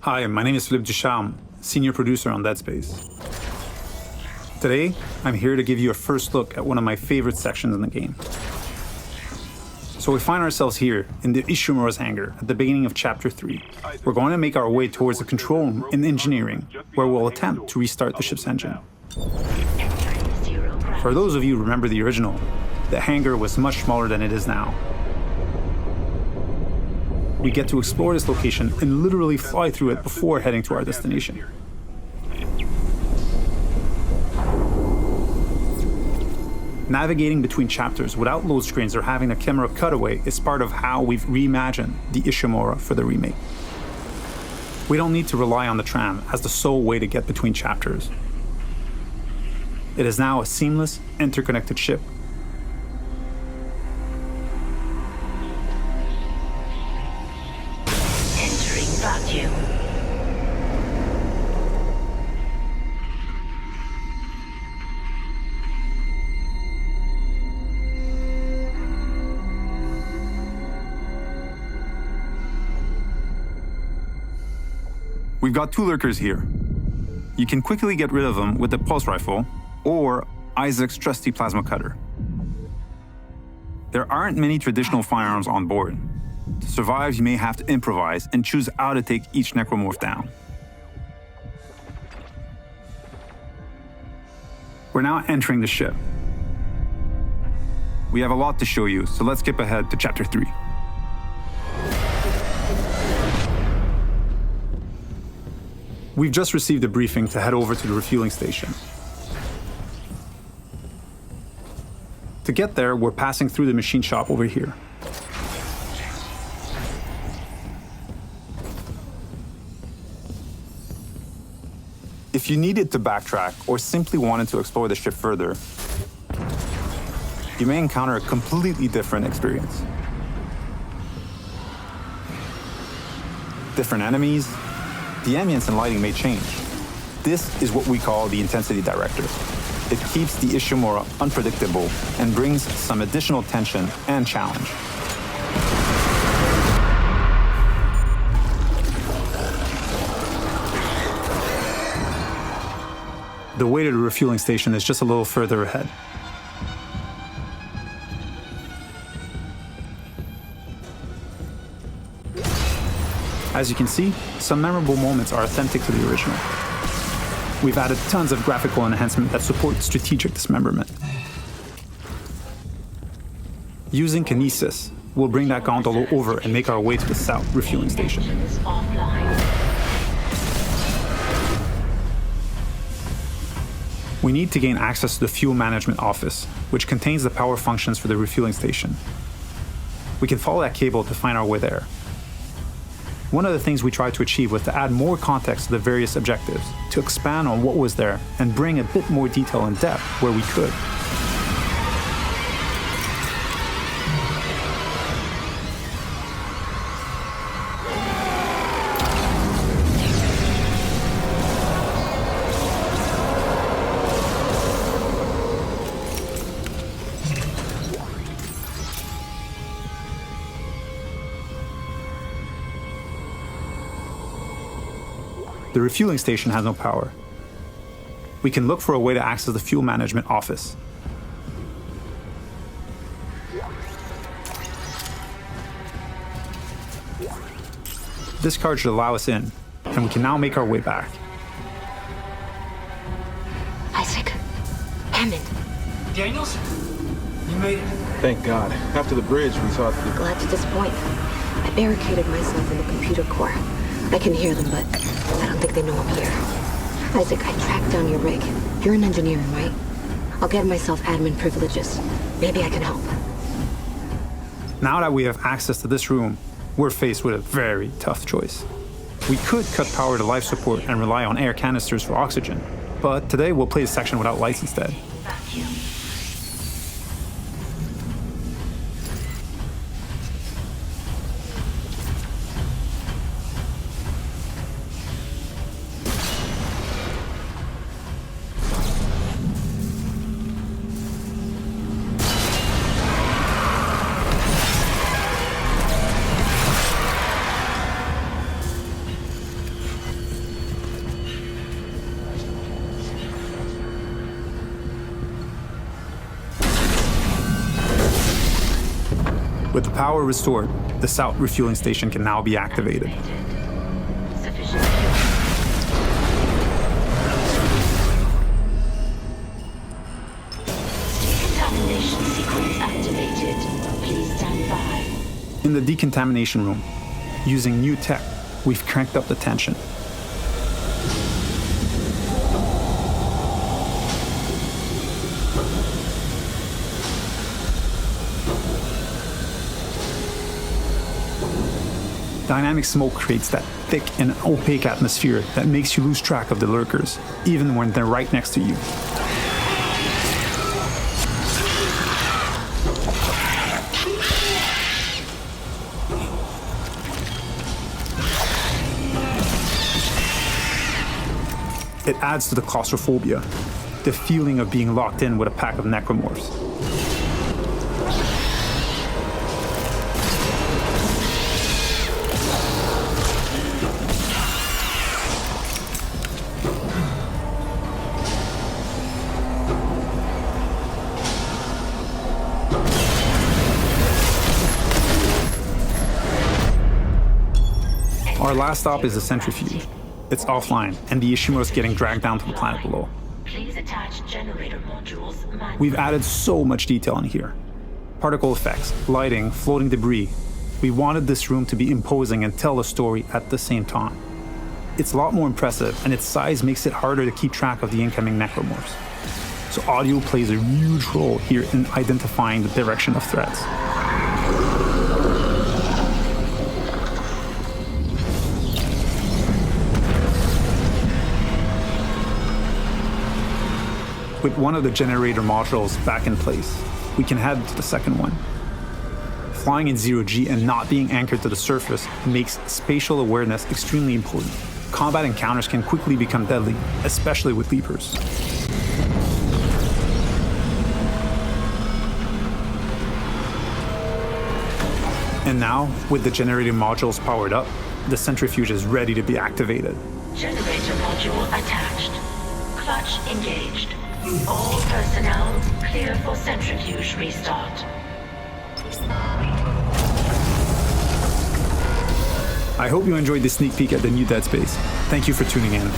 Hi, my name is Philippe Ducharme, senior producer on Dead Space. Today, I'm here to give you a first look at one of my favorite sections in the game. So we find ourselves here in the Ishimura's hangar at the beginning of Chapter 3. We're going to make our way towards the control room in engineering, where we'll attempt to restart the ship's engine. For those of you who remember the original, the hangar was much smaller than it is now. We get to explore this location and literally fly through it before heading to our destination. Navigating between chapters without load screens or having a camera cutaway is part of how we've reimagined the Ishimura for the remake. We don't need to rely on the tram as the sole way to get between chapters. It is now a seamless, interconnected ship. Entering vacuum. We've got two lurkers here. You can quickly get rid of them with the pulse rifle or Isaac's trusty plasma cutter. There aren't many traditional firearms on board. To survive, you may have to improvise and choose how to take each necromorph down. We're now entering the ship. We have a lot to show you, so let's skip ahead to Chapter 3. We've just received a briefing to head over to the refueling station. To get there, we're passing through the machine shop over here. If you needed to backtrack or simply wanted to explore the ship further, you may encounter a completely different experience. Different enemies, the ambience and lighting may change. This is what we call the intensity director. It keeps the Ishimura unpredictable and brings some additional tension and challenge. The way to the refueling station is just a little further ahead. As you can see, some memorable moments are authentic to the original. We've added tons of graphical enhancement that support strategic dismemberment. Using kinesis, we'll bring that gondola over and make our way to the south refueling station. We need to gain access to the fuel management office, which contains the power functions for the refueling station. We can follow that cable to find our way there. One of the things we tried to achieve was to add more context to the various objectives, to expand on what was there and bring a bit more detail and depth where we could. The refueling station has no power. We can look for a way to access the fuel management office. This card should allow us in, and we can now make our way back. Isaac. Hammond. Daniels? You made it. Thank God. After the bridge, we thought... Glad to disappoint. I barricaded myself in the computer core. I can hear them, but I don't think they know I'm here. Isaac, I tracked down your rig. You're in engineering, right? I'll get myself admin privileges. Maybe I can help. Now that we have access to this room, we're faced with a very tough choice. We could cut power to life support and rely on air canisters for oxygen, but today we'll play the section without lights instead. With the power restored, the south refueling station can now be activated. Sufficient. Decontamination sequence activated. Please stand by. In the decontamination room, using new tech, we've cranked up the tension. Dynamic smoke creates that thick and opaque atmosphere that makes you lose track of the lurkers, even when they're right next to you. It adds to the claustrophobia, the feeling of being locked in with a pack of necromorphs. Our last stop is the centrifuge. It's offline, and the Ishimura is getting dragged down to the planet below. Please attach generator modules manually. We've added so much detail in here. Particle effects, lighting, floating debris. We wanted this room to be imposing and tell a story at the same time. It's a lot more impressive, and its size makes it harder to keep track of the incoming necromorphs. So audio plays a huge role here in identifying the direction of threats. With one of the generator modules back in place, we can head to the second one. Flying in zero-G and not being anchored to the surface makes spatial awareness extremely important. Combat encounters can quickly become deadly, especially with leapers. And now, with the generator modules powered up, the centrifuge is ready to be activated. Generator module attached. Clutch engaged. All personnel clear for centrifuge restart. I hope you enjoyed this sneak peek at the new Dead Space. Thank you for tuning in.